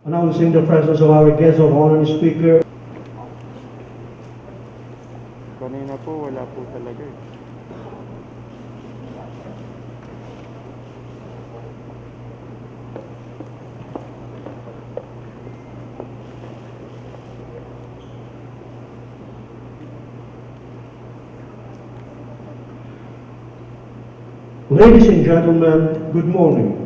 Announcing the presence of our guest of honor and speaker. Kanina po, wala po talaga eh. Ladies and gentlemen, good morning.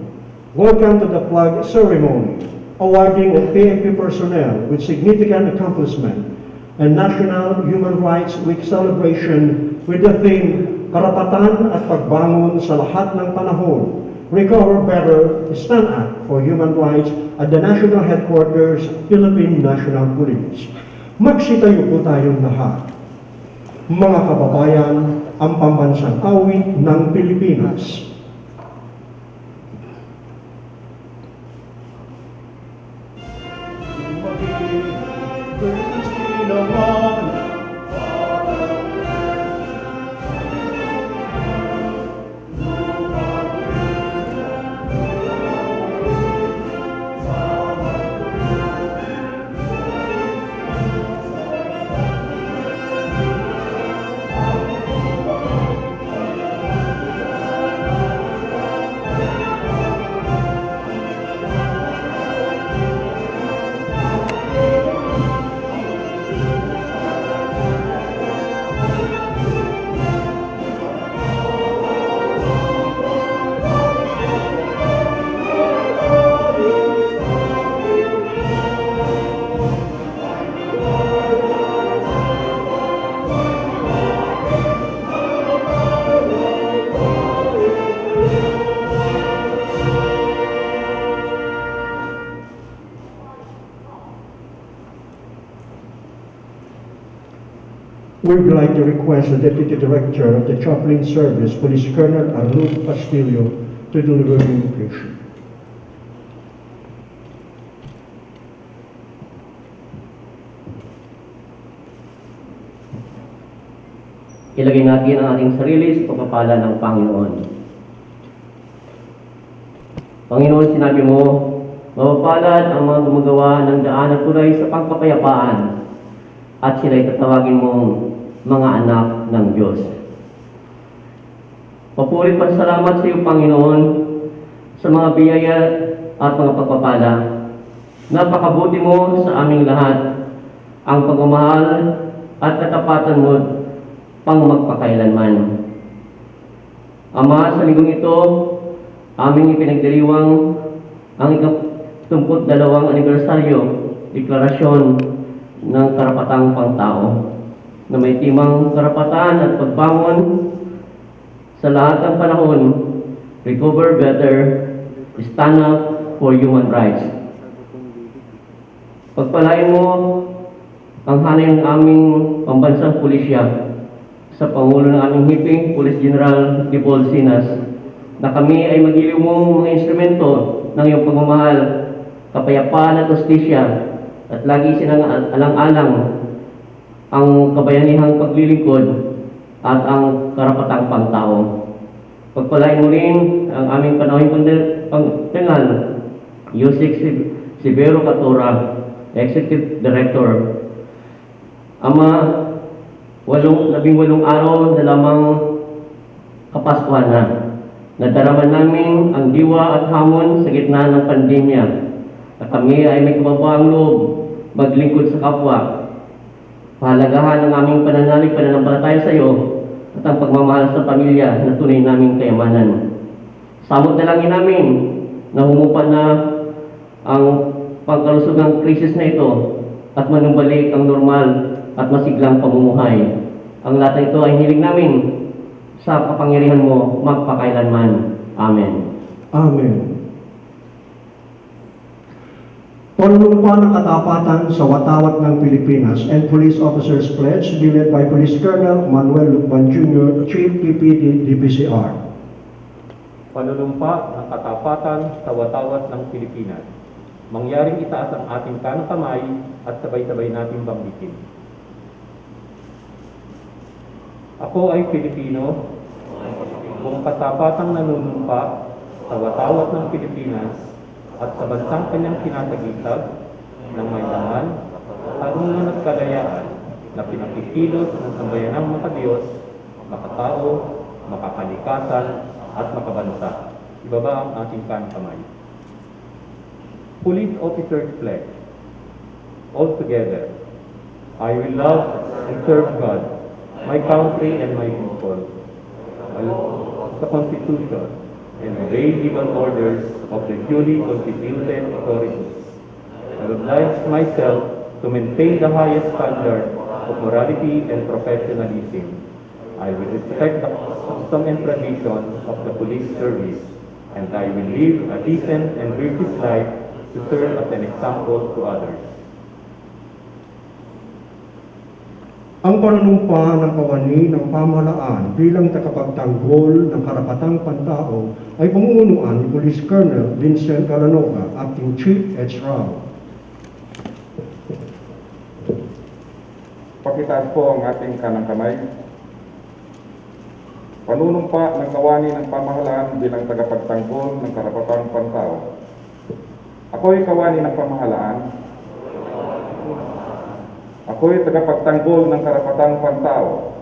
Welcome to the flag ceremony, awarding of PNP personnel with significant accomplishment and National Human Rights Week celebration with the theme, Karapatan at Pagbangon sa Lahat ng Panahon, Recover Better, Stand Up for Human Rights at the National Headquarters, Philippine National Police. Magsitayo po tayong lahat. Mga kababayan, ang pambansang awit ng Pilipinas. We would like to request the Deputy Director of the Chaplain Service, Police Colonel Arnold Castillo, to deliver the invocation. Ilagay natin ang ating sarili sa pagpapala ng Panginoon. Panginoon, sinabi mo, mapapalad ang mga gumagawa ng daan at tulay sa pagpapayapaan at sila'y tatawagin mong mga anak ng Diyos. Papuri pa salamat sa iyo, Panginoon, sa mga biyaya at mga pagpapala. Napakabuti mo sa aming lahat, ang pagmamahal at katapatan mo pang magpakailanman. Ama, sa linggong ito, aming ipinagdiriwang ang 22 anibersaryo, deklarasyon ng karapatang pangtao, na may timang karapatan at pagbangon sa lahat ng panahon, recover better, stand up for human rights. Pagpalain mo ang hanay ng aming pambansang pulisya sa Pangulo ng aming hiping, Police General Dipol Sinas, na kami ay magiliw mong mga instrumento ng iyong pagmamahal, kapayapaan at justisya, at lagi sinang-alang-alang ang kabayanihang paglilingkod at ang karapatang pangtao. Pagpalain mo rin ang aming panahing pangtengal, Yusik Sibero Catora, Executive Director. Ama, 18 araw na lamang Kapaskuhan na. Nadaraman namin ang diwa at hamon sa gitna ng pandemya. At kami ay may kababaang loob maglingkod sa kapwa. Pahalagahan ang aming pananampalataya sa iyo at ang pagmamahal sa pamilya na tunay naming kayamanan. Samot na langin namin na humupa na ang pangkalusugang krisis na ito at manumbalik ang normal at masiglang pamumuhay. Ang lahat ito ay hiling namin sa kapangyarihan mo magpakailanman. Amen. Amen. Panunumpa ng katapatan sa watawat ng Pilipinas and Police Officers Pledge, be led by Police Colonel Manuel Lucban Jr., Chief PPD DPCR. Panunumpa ng katapatan sa watawat ng Pilipinas. Mangyaring itaas ang ating kanang kamay at sabay-sabay nating banggitin. Ako ay Pilipino, kung katapatang nanunumpa sa watawat ng Pilipinas at sa bansang kanyang kinatagitag ng may laman, katarungan at kalayaan na pinakikilos ng sambayanang makadiyos, makatao, makakalikasan, at makabansa. Ibaba ang aking kanang kamay. Police officers pledge. All together, I will love and serve God, my country and my people, the Constitution, and obey legal orders of the duly constituted authorities. I would like myself to maintain the highest standard of morality and professionalism. I will respect the custom and tradition of the police service, and I will live a decent and virtuous life to serve as an example to others. Ang panunumpa ng kawani ng pamahalaan bilang takapagtanggol ng karapatang pantao ay pamumunuan ni Police Colonel Vincent Calanoga, Acting Chief HR. Pakitaas po ang ating kanang kamay. Panunumpa ng kawani ng pamahalaan bilang tagapagtanggol ng karapatang pantao. Ako'y kawani ng pamahalaan. Ako'y tagapagtanggol ng karapatang pantao.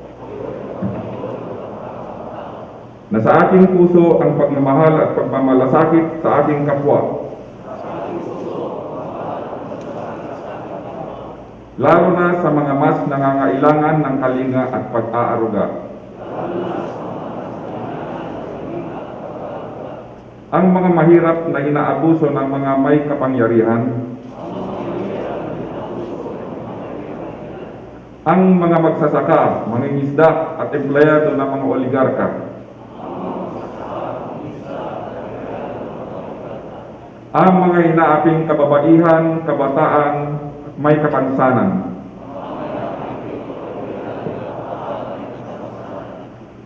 Na sa aking puso ang pagmamahal at pagmamalasakit sa aking kapwa. Lalo na sa mga mas nangangailangan ng kalinga at pag-aaruga. Ang mga mahirap na inaabuso ng mga may kapangyarihan. Ang mga magsasaka, mangingisda at empleyado ng mga oligarka. Ang mga inaaping kababaihan, kabataan, may kapansanan.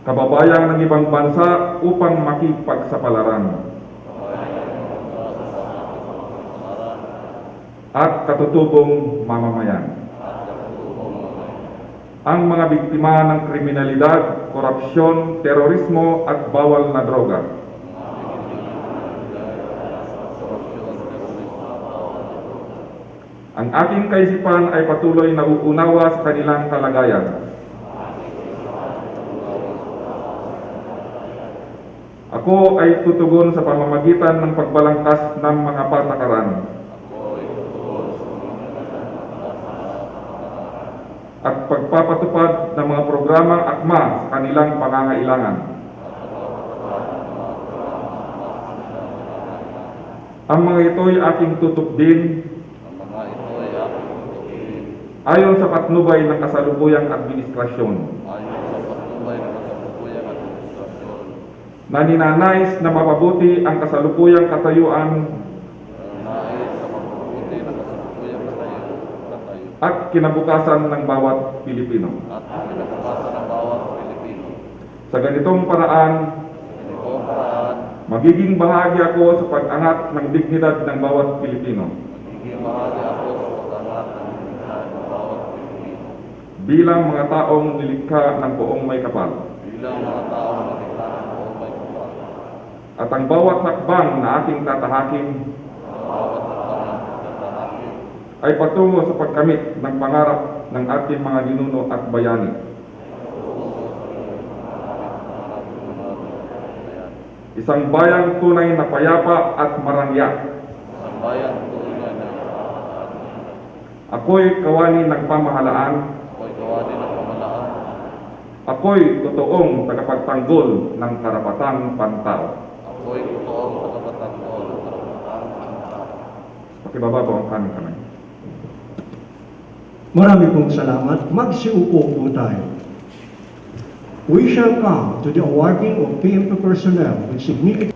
Kababayan ng ibang bansa upang makipagsapalaran. At katutubong mamamayan. Ang mga biktima ng kriminalidad, korupsyon, terorismo at bawal na droga. Ang aking kaisipan ay patuloy na uunawa sa kanilang kalagayan. Ako ay tutugon sa pamamagitan ng pagbalangkas ng mga patakaran. At pagpapatupad ng mga programang akma sa kanilang pangangailangan. Ang mga ito'y aking tutup din ayon sa patnubay ng kasalukuyang administrasyon na ninanais na mapabuti ang kasalukuyang katayuan at kinabukasan ng bawat Pilipino. Sa ganitong paraan, magiging bahagi ako sa pag-angat ng dignidad ng bawat Pilipino. Bilang mga taong nilikha ng buong may kapal. At ang bawat hakbang na aking tatahakin ay patungo sa pagkamit ng pangarap ng ating mga ninuno at bayani. Isang bayang tunay na payapa at marangya. Ako'y kawani ng pamahalaan. Ako'y totoong tagapagtanggol ng karapatang pantao. Pakibaba po ang kaming kamay. Marami pong salamat. Magsiupo po tayo. We shall come to the awarding of PNP personnel with significant.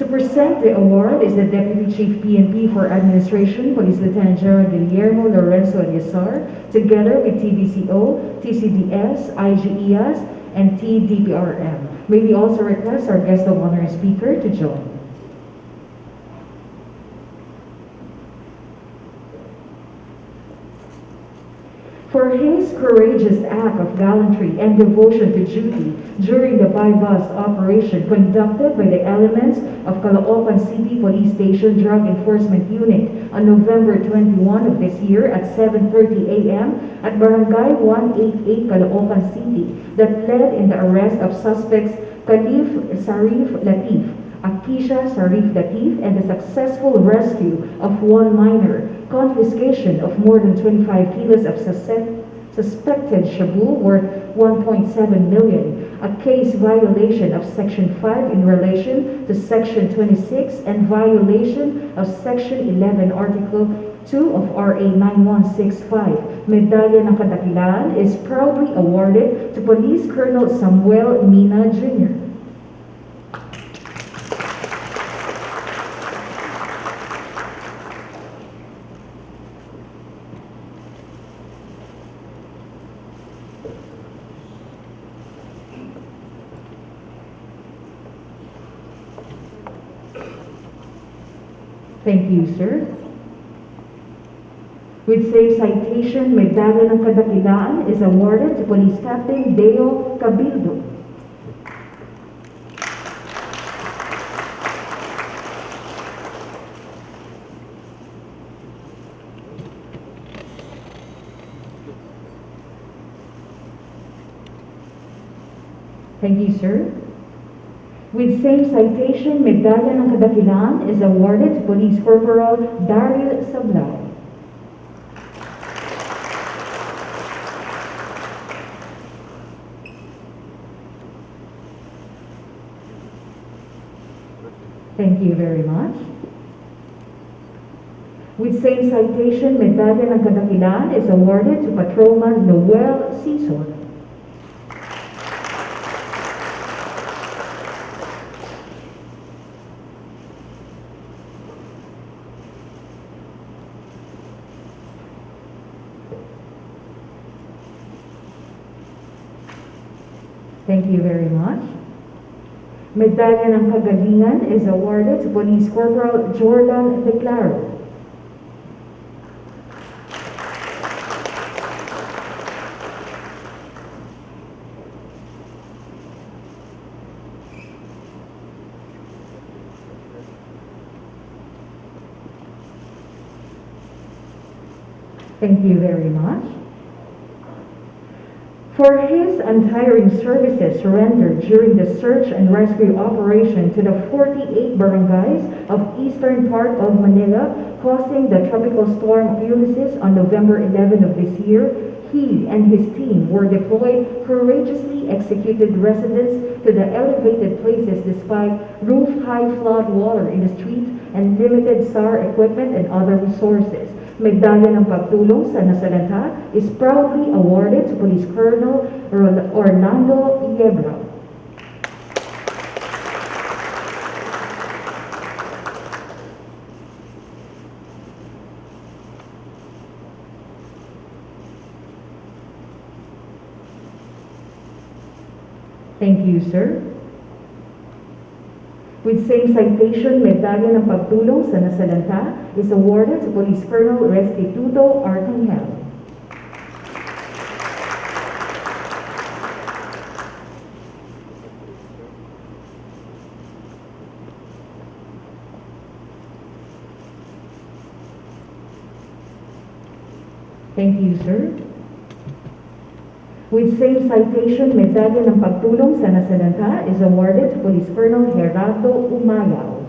To present the award is the Deputy Chief PNP for Administration, Police Lieutenant General Guillermo Lorenzo Eliazar, together with TDCO, TCDS, IGES, and TDPRM. May we also request our guest of honor speaker to join. For his courageous act of gallantry and devotion to duty during the bypass operation conducted by the elements of Caloocan City Police Station Drug Enforcement Unit on November 21 of this year at 7:30 a.m. at Barangay 188 Caloocan City that led in the arrest of suspects Khalif Sarif Latif, Akisha Sarif Latif, and the successful rescue of one minor, confiscation of more than 25 kilos of suspected shabu worth 1.7 million, a case violation of Section 5 in relation to Section 26 and violation of Section 11, Article 2 of RA 9165. Medalya ng Kadakilaan is proudly awarded to Police Colonel Samuel Mina Jr. Thank you, sir. With same citation, Medalya ng Kadakilaan is awarded to Police Captain Deo Cabildo. Thank you, sir. With same citation, Medalya ng Kadakilaan is awarded to Police Corporal Daryl Sablay. Thank you very much. With same citation, Medalya ng Kadakilaan is awarded to Patrolman Noel Cesar. Thank you very much. Medalya ng Kagalingan is awarded to Police Corporal Jordan Declaro. Thank you very much. For his untiring services rendered during the search and rescue operation to the 48 barangays of eastern part of Manila, causing the tropical storm Ulysses on November 11 of this year, he and his team were deployed, courageously executed residents to the elevated places despite roof-high flood water in the streets and limited SAR equipment and other resources. Medalya ng Pagtulong sa Nasalanta is proudly awarded to Police Colonel Orlando Yebra. Thank you, sir. With same citation, Medalya ng Pagtulong sa Nasalanta is awarded to Police Colonel Restituto Arcangel. Thank you, sir. With same citation, Medalya ng Pagtulong sa Nasalanta is awarded to Police Colonel Gerardo Umayaw.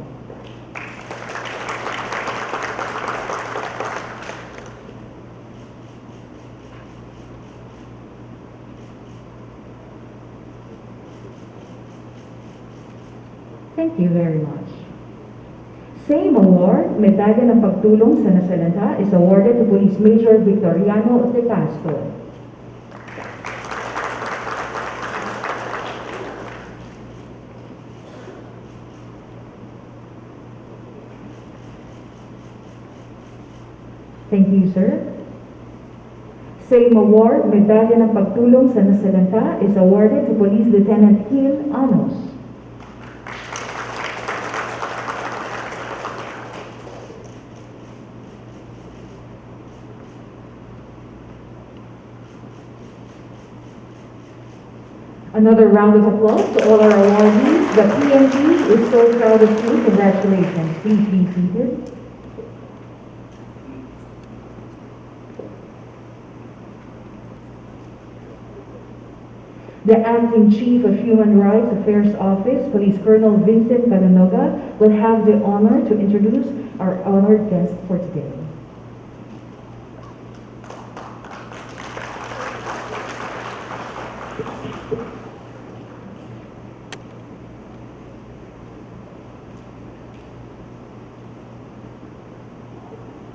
Thank you very much. Same award, Medalya ng Pagtulong sa Nasalanta is awarded to Police Major Victoriano De Castro. Thank you, sir. Same award, Medalya ng Pagtulong sa Nasalanta is awarded to Police Lieutenant Gil Anos. Another round of applause to all our awardees. the PNP is so proud of you. Congratulations. Please be seated. The Acting Chief of Human Rights Affairs Office, Police Colonel Vincent Canunoga, will have the honor to introduce our honored guest for today.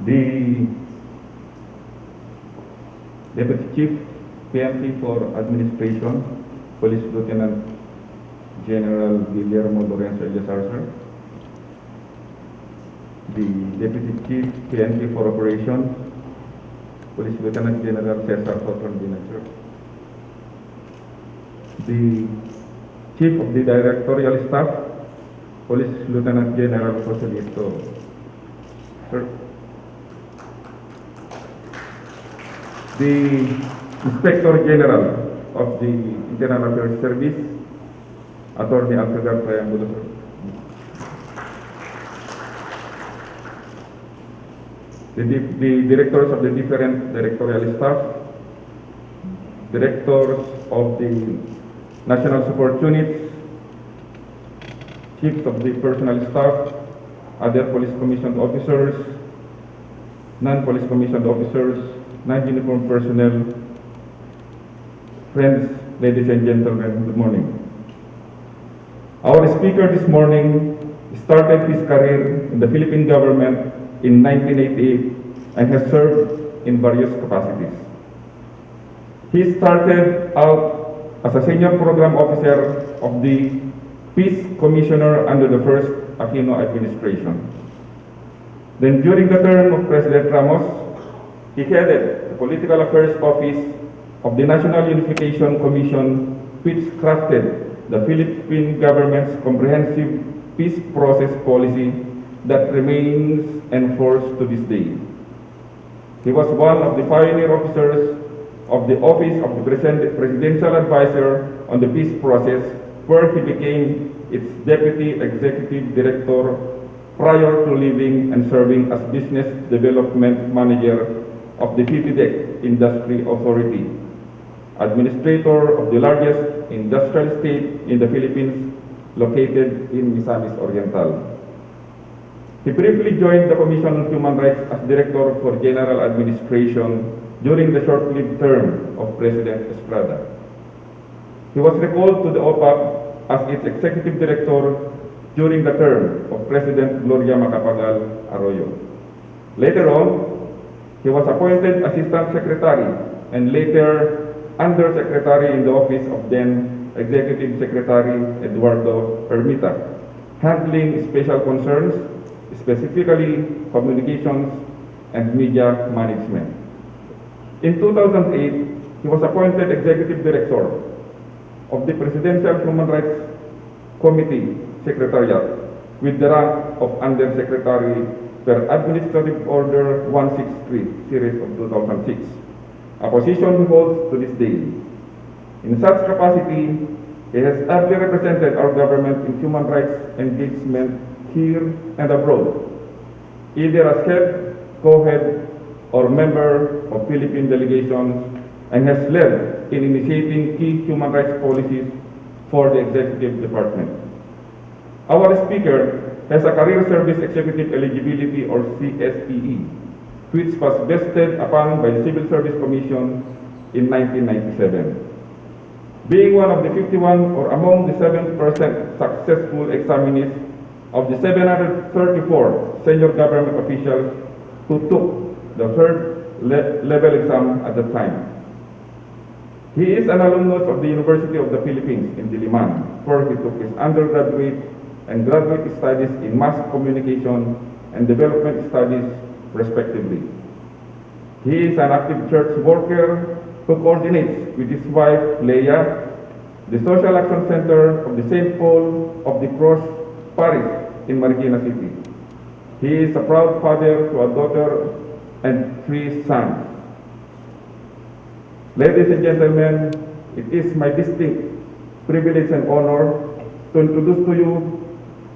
The Deputy Chief PNP for Administration, Police Lieutenant General Guillermo Lorenzo Eliazar, sir. The Deputy Chief PNP for Operations, Police Lieutenant General Cesar Cotron, sir. The Chief of the Directorial Staff, Police Lieutenant General Joselito, sir. The Inspector General of the Internal Affairs Service, Attorney Alfredo Triangulo, sir. The directors of the different directorial staff, directors of the National Support Units, chiefs of the personnel staff, other police commissioned officers, non-police commissioned officers, non-uniformed personnel, friends, ladies and gentlemen, good morning. Our speaker this morning started his career in the Philippine government in 1988 and has served in various capacities. He started out as a senior program officer of the Peace Commissioner under the first Aquino administration. Then during the term of President Ramos, he headed the Political Affairs Office of the National Unification Commission, which crafted the Philippine government's comprehensive peace process policy that remains enforced to this day. He was one of the pioneer officers of the Office of the Presidential Advisor on the Peace Process, where he became its Deputy Executive Director prior to leaving and serving as Business Development Manager of the PPDEC Industry Authority, administrator of the largest industrial estate in the Philippines, located in Misamis Oriental. He briefly joined the Commission on Human Rights as Director for General Administration during the short-lived term of President Estrada. He was recalled to the OPAP as its Executive Director during the term of President Gloria Macapagal Arroyo. Later on, he was appointed Assistant Secretary and later Undersecretary in the office of then Executive Secretary Eduardo Ermita, handling special concerns, specifically communications and media management. In 2008, he was appointed Executive Director of the Presidential Human Rights Committee Secretariat with the rank of Undersecretary per Administrative Order 163, series of 2006, a position he holds to this day. In such capacity, he has ably represented our government in human rights engagement here and abroad, either as head, co-head, or member of Philippine delegations, and has led in initiating key human rights policies for the Executive Department. Our speaker has a Career Service Executive Eligibility or CSEE, which was vested upon by the Civil Service Commission in 1997. Being one of the 51 or among the 7% successful examinees of the 734 senior government officials who took the third level exam at the time. He is an alumnus of the University of the Philippines in Diliman, where he took his undergraduate and graduate studies in mass communication and development studies, respectively. He is an active church worker who coordinates with his wife, Leah, the Social Action Center of the St. Paul of the Cross Parish in Marikina City. He is a proud father to a daughter and 3 sons. Ladies and gentlemen, it is my distinct privilege and honor to introduce to you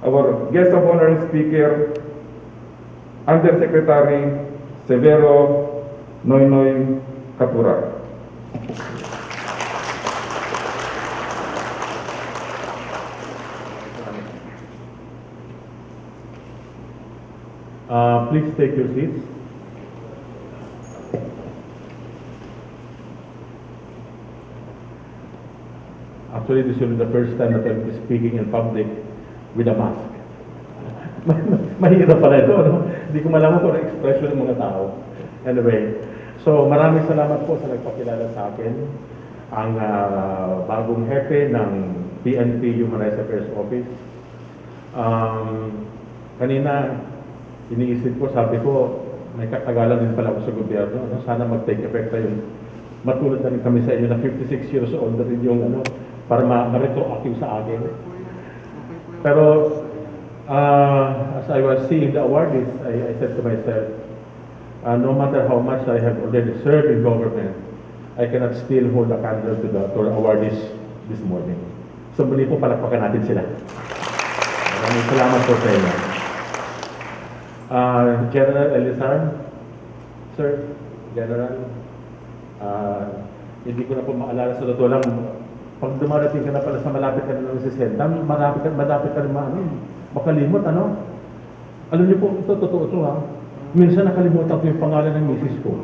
our guest of honor and speaker, Undersecretary Severo Noynoy Katura. Please take your seats. Actually, this will be the first time that I'll be speaking in public with a mask. Mahirap pala ito, no? Hindi ko malaman kung ano expression ng mga tao. Anyway, so maraming salamat po sa nagpakilala sa akin. Ang bagong hepe ng PNP Human Rights Affairs Office. Kanina, iniisip ko, sabi ko, may katagalan din pala ako sa gobyerno. No? Sana mag-take effect tayo. Matulad na rin kami sa inyo na 56 years old na rin yung para ma-retroactive sa akin. Pero, as I was seeing the awardees, I said to myself, no matter how much I have already served in government, I cannot still hold a candle to the awardees this morning. So muli po, palakpakan natin sila. Maraming salamat po sa inyo. General Elizar, Sir, General, hindi ko na po maalala sa totoo lang, pag dumarating ka na pala sa malapit ka na ng sisenta, malapit ka na makalimot, ano? Alam niyo po, ito, totoo ito ha. Minsan nakalimutan ko yung pangalan ng misis ko.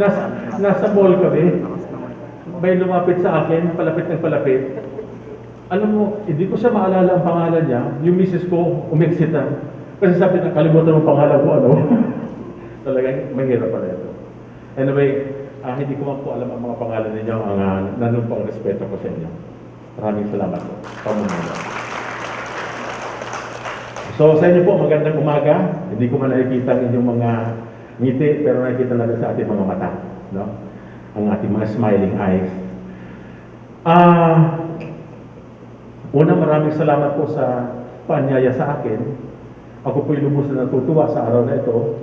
Nasa mall kami, may lumapit sa akin, palapit ng palapit. Alam mo, hindi ko siya maalala ang pangalan niya, yung misis ko, umiksita. Kasi sabi na, kalimutan mo pangalan ko, ano? Talagang mahirap pala ito. Anyway, hindi ko man po alam ang mga pangalan ninyo, nandun po ang respeto ko sa inyo. Maraming salamat po. Pamumuno. So sa inyo po, magandang umaga. Hindi ko man nakikita ang inyong mga ngiti, pero nakikita natin sa ating mga mata. No? Ang ating mga smiling eyes. Una, maraming salamat po sa paanyaya sa akin. Ako po'y lubos na natutuwa sa araw na ito.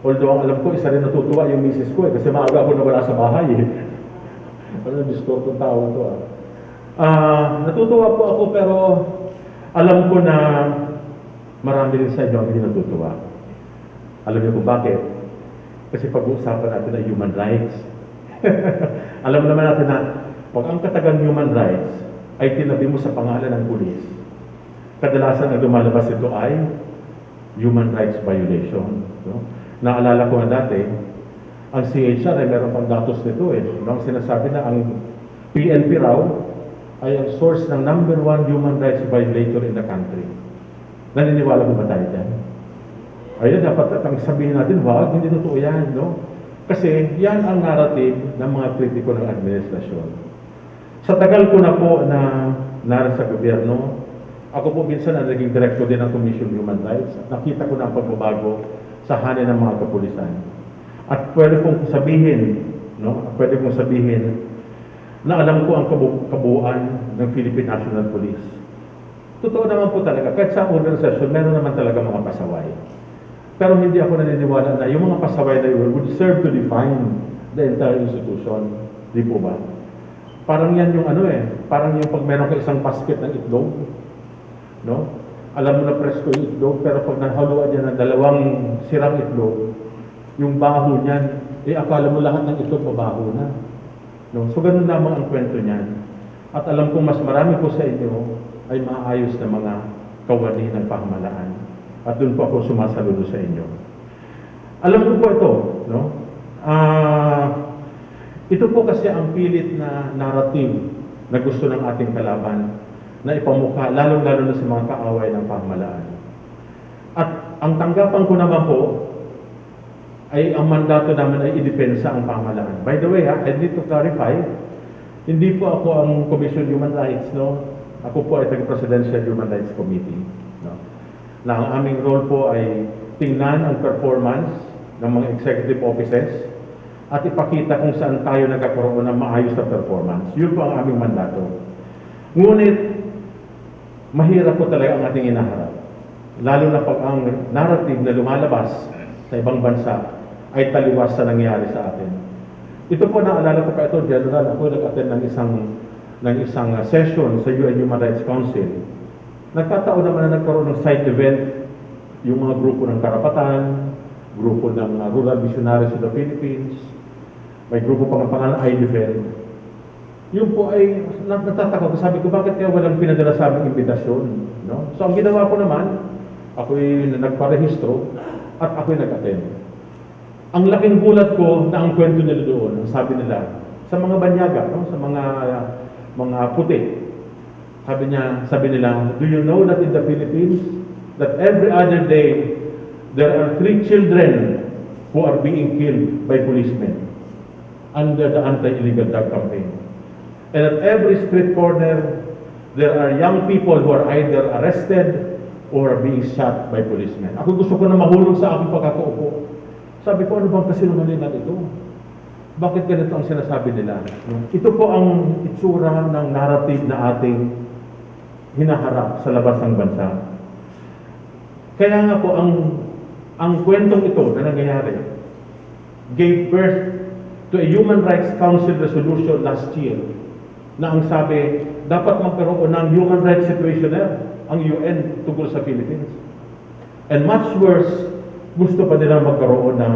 Although ang alam ko, isa rin natutuwa yung misis ko kasi maaga ako nawala sa bahay Ano, distorto ng tao ito natutuwa po ako pero alam ko na marami rin sa inyo ang hindi natutuwa. Alam niyo kung bakit? Kasi pag-uusapan natin ang human rights. Alam naman natin na pag ang katagang human rights ay tinabi mo sa pangalan ng pulis, kadalasan ang lumalabas ito ay human rights violation. No? Naalala ko na dati, ang CHR ay meron pang datos nito no? Sinasabi na ang PNP raw ay ang source ng #1 human rights violator in the country. Naniniwala mo ba tayo dyan? Ayun, dapat ang sabihin natin, wag, hindi totoo yan, no? Kasi yan ang narrative ng mga kritiko ng administrasyon. Sa tagal ko na po na nasa gobyerno, ako po minsan ang naging director din ng Commission on Human Rights. Nakita ko na ang pagbabago sa hanay ng mga kapulisan. At pwede kong sabihin, no? Pwede kong sabihin na alam ko ang kabuuan ng Philippine National Police. Totoo naman po talaga, kahit sa organisasyon, meron naman talaga mga pasaway. Pero hindi ako naniniwala na yung mga pasaway na yun would serve to define the entire institution. Di po ba? Parang yan yung parang yung pag meron ka isang basket ng itlog, no? Alam mo na presko yung itlog, pero pag nahaluan niya ng dalawang sirang itlog, yung baho niyan, akala mo lahat ng itlog mabaho na. No? So ganun lamang ang kwento niyan. At alam kong mas marami po sa inyo ay maayos na mga kawani ng pamahalaan. At doon po ako sumasaludo sa inyo. Alam ko po ito, no? Ito po kasi ang pilit na narrative na gusto ng ating kalaban na ipamukha, lalong-lalo na sa mga kaaway ng pamahalaan. At ang tanggapan ko naman po ay ang mandato naman ay idepensa ang pamahalaan. By the way, I need to clarify, hindi po ako ang Commission on Human Rights, no? Ako po ay taga-Presidential Human Rights Committee. No? Na ang aming role po ay tingnan ang performance ng mga executive offices at ipakita kung saan tayo nagkakaroon ng maayos na performance. Yun po ang aming mandato. Ngunit, mahirap po talaga ang ating inaharap. Lalo na pag ang narrative na lumalabas sa ibang bansa ay taliwas sa nangyayari sa atin. Ito po, naalala ko pa ito, General, ako nag-attend ng isang ng isang session sa UN Human Rights Council, nagkataon naman na nagkaroon ng side event yung mga grupo ng karapatan, grupo ng Rural Missionaries of the Philippines, may grupo pang pangalan I Defend. Yun po ay nagtataka ko, sabi ko, bakit kaya walang pinadala sa aming imbitasyon? No? So ang ginawa ko naman, ako'y nagparehistro at ako'y nag-attend. Ang laking gulat ko na ang kwento nila doon, ang sabi nila, sa mga banyaga, no? Sa mga puti, sabi nila, do you know that in the Philippines, that every other day, there are 3 children who are being killed by policemen under the anti-illegal drug campaign. And at every street corner, there are young people who are either arrested or are being shot by policemen. Ako gusto ko na mahulog sa aking pagkakaupo. Sabi ko, ano bang kasinungalingan ito? Bakit ganito ang sinasabi nila? Ito po ang itsura ng narrative na ating hinaharap sa labas ng bansa. Kaya nga po, ang kwentong ito na nangyayari gave birth to a Human Rights Council resolution last year na ang sabi, dapat magkaroon ng human rights situationer ang UN tungkol sa Philippines. And much worse, gusto pa nila magkaroon ng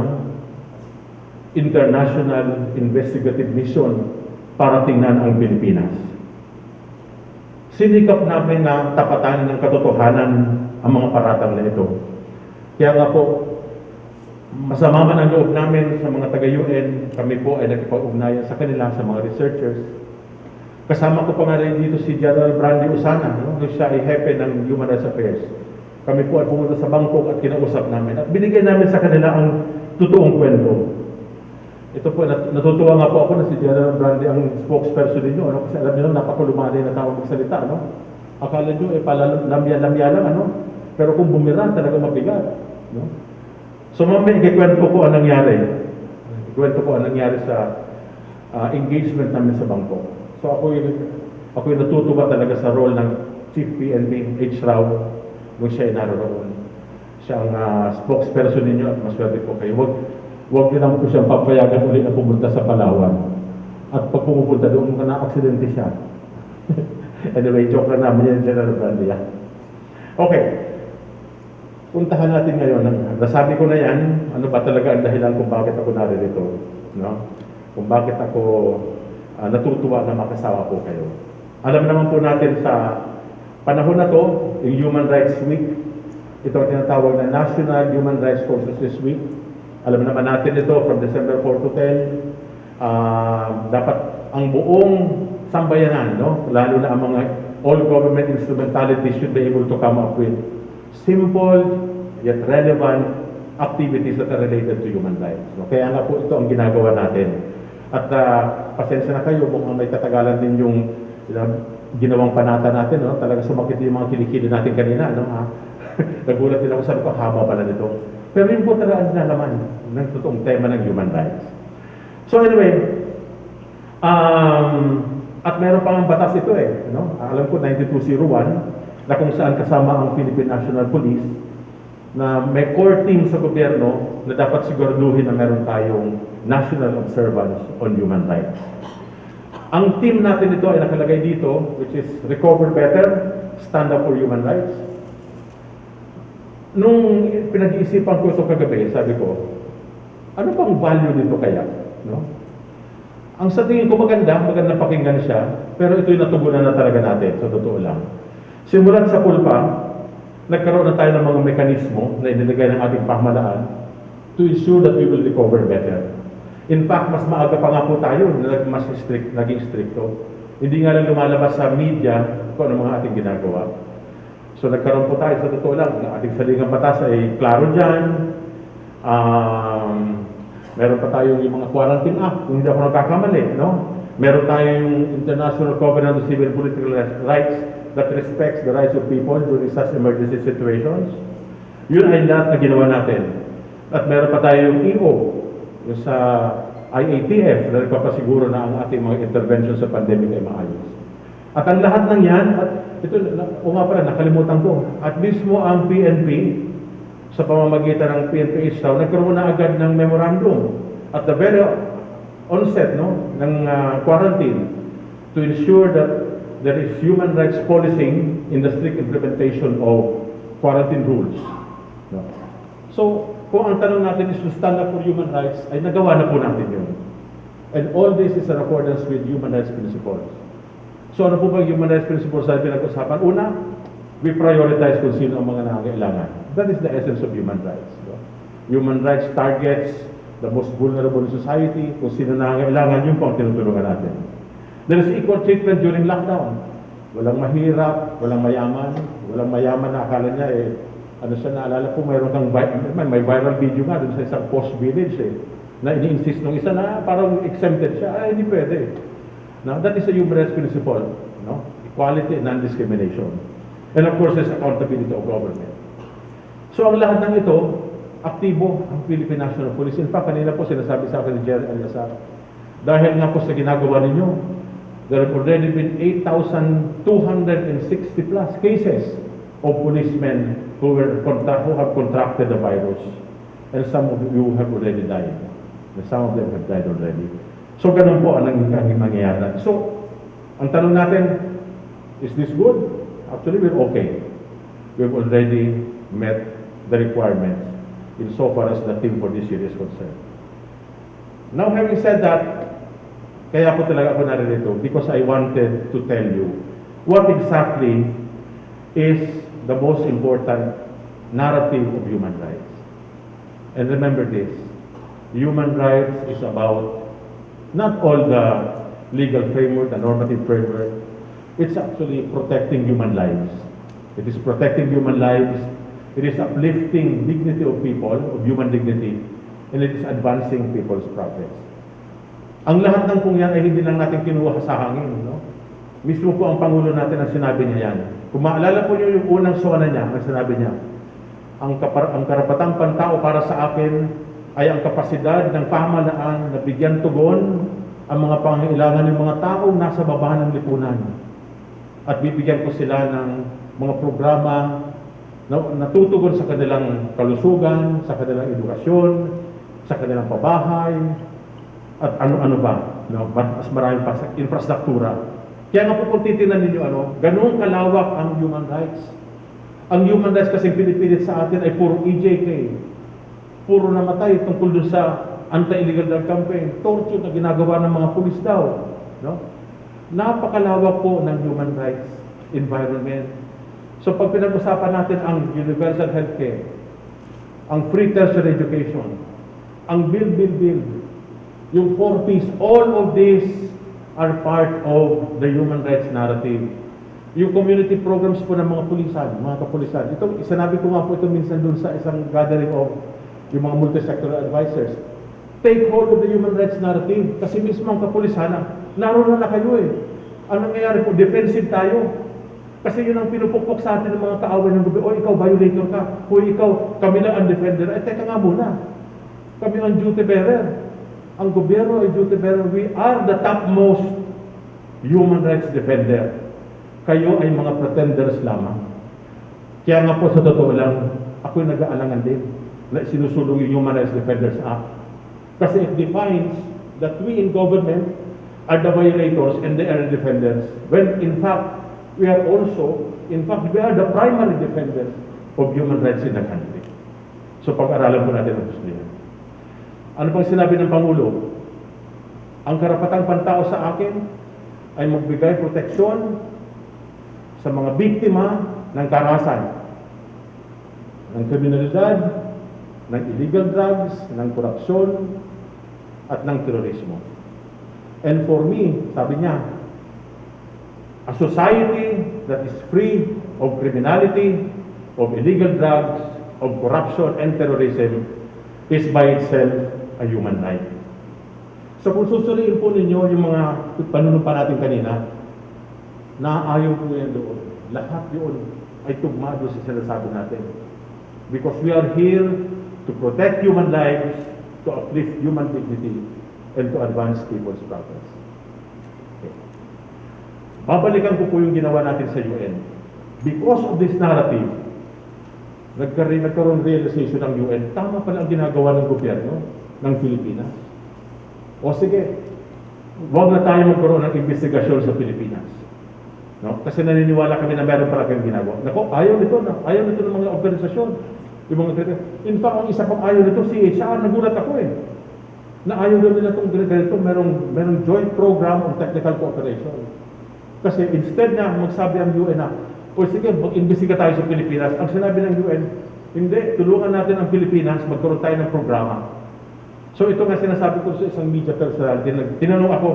international investigative mission para tingnan ang Pilipinas. Sinikap namin na tapatan ng katotohanan ang mga paratang na ito. Kaya nga po, masama man ang loob namin sa mga taga-UN, kami po ay nakipag-ugnayan sa kanila, sa mga researchers. Kasama ko pa nga rin dito si General Brandy Usana, no? Siya ay hepe ng Human Rights Affairs. Kami po ay pumunta sa Bangkok at kinausap namin. At binigay namin sa kanila ang totoong kwento. Ito po, natutuwa nga po ako na si General Brandy ang spokesperson ninyo. Ano? Kasi alam niyo, napakulumali na tao magsalita. No? Akala niyo, lamya-lamya lang. Ano? Pero kung bumira, talaga mabigat. No? So mamaya, ikikwento ko ang nangyari. Ikikwento ko ang nangyari sa engagement namin sa Bangkok. So ako'y natutuwa talaga sa role ng Chief PNP, H. Rao, nung siya ay naroon. Siya ang spokesperson ninyo at maswerte po kayo. Huwag niyo naman po siyang papayagan ulit na pumunta sa Palawan. At pag pumupunta doon, na-aksidente siya. Anyway, joke lang namin yan, General Brandy. Okay. Puntahan natin ngayon. Nasabi ko na yan, ano ba talaga ang dahilan kung bakit ako naririto. No? Kung bakit ako natutuwa na makasama po kayo. Alam naman po natin sa panahon na to, yung Human Rights Week, ito ang tinatawag na National Human Rights Consciousness Week. Alam naman natin ito from December 4 to 10. Dapat ang buong sambayanan, no? Lalo na ang mga all government instrumentalities should be able to come up with simple yet relevant activities that are related to human rights. No? Kaya nga po ito ang ginagawa natin. At pasensya na kayo, mukhang may katagalan din yung ginawang panata natin. No? Talaga sumakit yung mga kilikili natin kanina. No? Nagulat din ako, sabi ko, haba pala nito. Pero yun po talaga ang nalaman ng totoong tema ng human rights. So anyway, at meron pang batas ito eh. No? Alam ko, 9201, na kung saan kasama ang Philippine National Police, na may core team sa gobyerno na dapat siguraduhin na meron tayong national observance on human rights. Ang team natin ito ay nakalagay dito, which is Recover Better, Stand Up for Human Rights. Nung pinag-iisipan ko ito kagabi, sabi ko, ano bang value nito kaya? No? Ang sa tingin ko maganda pakinggan siya, pero ito'y natugunan na talaga natin, sa totoo lang. Simulan sa pulpa, nagkaroon na tayo ng mga mekanismo na inilagay ng ating pamahalaan to ensure that we will recover better. In fact, mas maaga pa nga po tayo na naging stricto. Hindi nga lang lumalabas sa media kung ano mga ating ginagawa. So nagkaroon po tayo, sa totoo lang, ang ating saligang batas ay klaro dyan. Meron pa tayong yung mga quarantine act, kung hindi ako nagkakamali, no? Meron tayong International Covenant of Civil and Political Rights that respects the rights of people during such emergency situations. Yun ay lahat na ginawa natin. At meron pa tayong EO, yung sa IATF, na nagpapasiguro na ang ating mga intervention sa pandemic ay maayos. At ang lahat ng yan, at ito, o nga pala, nakalimutan ko, at mismo ang PNP, sa pamamagitan ng PNP Israel, nagkaroon na agad ng memorandum. At the very onset ng quarantine, to ensure that there is human rights policing in the strict implementation of quarantine rules. No? So, kung ang tanong natin is to stand up for human rights, ay nagawa na po natin yun. And all this is in accordance with human rights principles. So ano po ba yung human rights principles na pinag-usapan? Una, we prioritize kung sino ang mga nangangailangan. That is the essence of human rights. No? Human rights targets the most vulnerable in society. Kung sino nangangailangan, yun po ang tinutulungan natin. There is equal treatment during lockdown. Walang mahirap, walang mayaman. Walang mayaman na akala niya ano siya, naalala po, mayroon kang may viral video nga dun sa isang post village na ini-insist nung isa na parang exempted siya. Ay, hindi pwede. Now, that is a human rights principle. No? Equality and non-discrimination. And of course, there's accountability of government. So, ang lahat ng ito, aktibo ang Philippine National Police. In fact, kanina po sinasabi sa akin ni Jerry Aliasar, dahil nga po sa ginagawa ninyo, there have already been 8,260 plus cases of policemen who have contracted the virus. And some of you have already died. And some of them have died already. So, ganun po ang nangyayari. So, ang tanong natin, is this good? Actually, we're okay. We've already met the requirements insofar as the theme for this year is concerned. Now, having said that, kaya po talaga ako naririto because I wanted to tell you what exactly is the most important narrative of human rights. And remember this, human rights is about not all the legal framework, the normative framework. It's actually protecting human lives. It is protecting human lives. It is uplifting dignity of people, of human dignity, and it is advancing people's progress. Ang lahat ng kung yan ay hindi lang natin kinuha sa hangin. No? Mismo po ang Pangulo natin ang sinabi niya yan. Kung maalala po niyo yung unang SONA niya, ang sinabi niya, ang karapatang pantao para sa akin ay ang kapasidad ng pamahalaan na bigyan tugon ang mga pangangailangan ng mga taong nasa baba ng lipunan. At bibigyan ko sila ng mga programa na natutugon sa kanilang kalusugan, sa kanilang edukasyon, sa kanilang pabahay, at ano-ano ba, no? Mas maraming pa sa infrastruktura. Kaya nga po kung titignan ninyo, ganun kalawak ang human rights. Ang human rights kasi pinipilit sa atin ay puro EJK. Puro namatay tungkol dun sa anti-illegal drug campaign, torture na ginagawa ng mga pulis daw. No? Napakalawak po ng human rights environment. So pag pinag-usapan natin ang universal healthcare, ang free tertiary education, ang bill, yung 4 Ps, all of these are part of the human rights narrative. Yung community programs po ng mga pulisan, mga kapulisan. Ito, sinabi ko nga po ito minsan dun sa isang gathering of yung mga multi-sectoral advisors. Take hold of the human rights narrative kasi mismo ang kapulisan, naroon na kayo Ano nangyayari po? Defensive tayo. Kasi yun ang pinupukpok sa atin ng mga kaaway ng gobyerno. O ikaw, violator ka. O ikaw, kami lang ang defender. Teka nga muna. Kami ang duty bearer. Ang gobyerno ay duty bearer. We are the topmost human rights defender. Kayo ay mga pretenders lamang. Kaya nga po sa totoo lang, ako'y nag-aalangan din na sinusulong yung Human Rights Defenders Act. Kasi it defines that we in government are the violators and they are the defenders. When in fact, we are we are the primary defenders of human rights in the country. So pag-aralan po natin ang gusto niya. Ano pang sinabi ng Pangulo? Ang karapatang pantao sa akin ay magbigay proteksyon sa mga biktima ng karahasan, ng kriminalidad, ng illegal drugs, ng korupsyon, at ng terorismo. And for me, sabi niya, a society that is free of criminality, of illegal drugs, of corruption and terrorism is by itself a human right. So kung susuriin po ninyo yung mga panunumpa natin kanina, naaayon po yan doon. Lahat yun ay tugma doon sa sinasabi natin. Because we are here to protect human lives, to uplift human dignity, and to advance people's progress. Okay. Babalikan ko po yung ginawa natin sa UN. Because of this narrative, nagkaroon realization ng UN, tama pala ang ginagawa ng gobyerno ng Pilipinas. O sige, huwag na tayo magkaroon ng investigasyon sa Pilipinas. No? Kasi naniniwala kami na meron pala kayong ginagawa. Nako, ayaw nito ng mga organisasyon. Yung mga, in fact, ang isa pang ayaw nito, CHR, nagulat ako eh. Na ayaw daw nila itong ganito, merong joint program of technical cooperation. Kasi instead na magsabi ang UN na, o sige, mag-imbestiga tayo sa Pilipinas, ang sinabi ng UN, hindi, tulungan natin ang Pilipinas, magkaroon tayo ng programa. So ito nga sinasabi ko sa isang media personality, tinanong ako,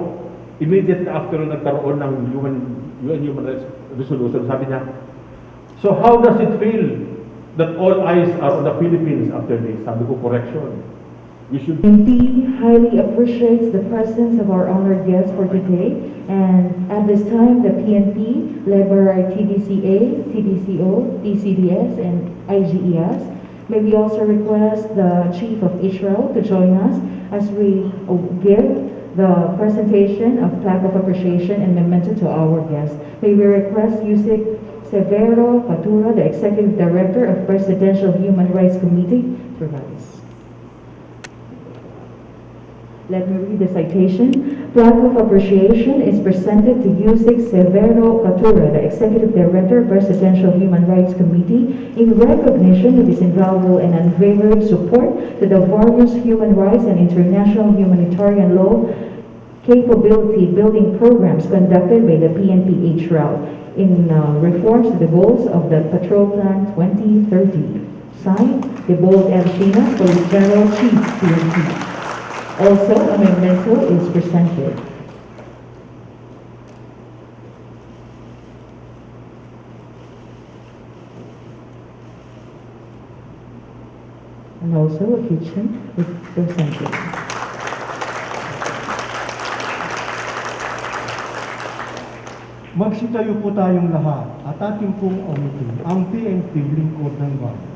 immediately after nagkaroon ng UN Human Rights Resolution, sabi niya, so how does it feel that all eyes are on the Philippines after this? Sabi ko, correction. We should PNP highly appreciates the presence of our honored guests for today, and at this time, the PNP, led by our TDCA, TDCO, TCDS, and IGES, may we also request the Chief of Israel to join us as we give the presentation of plaque of appreciation and memento to our guests. May we request Yusek Severo Patura, the Executive Director of Presidential Human Rights Committee, to rise. Let me read the citation. Plaque of appreciation is presented to Yusek Severo Patura, the Executive Director of Presidential Human Rights Committee, in recognition of his invaluable and unwavering support to the various human rights and international humanitarian law capability building programs conducted by the PNP HRL in reforms to the goals of the Patrol Plan 2030. Signed, Debold L. China, Police General Chief, PNP. Also, a memento is presented. And also a kitchen is presented. Magsitayo po tayong lahat at ating pong aulitin ang PNP lingkod ng bayan.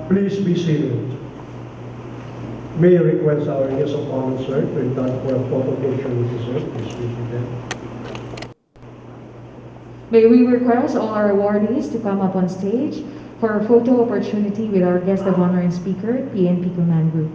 Please be seated. May I request our guest of honor, sir, to indulge for a photo picture with you, sir. Please be seated. May we request all our awardees to come up on stage for a photo opportunity with our guest of honor and speaker, PNP Command Group.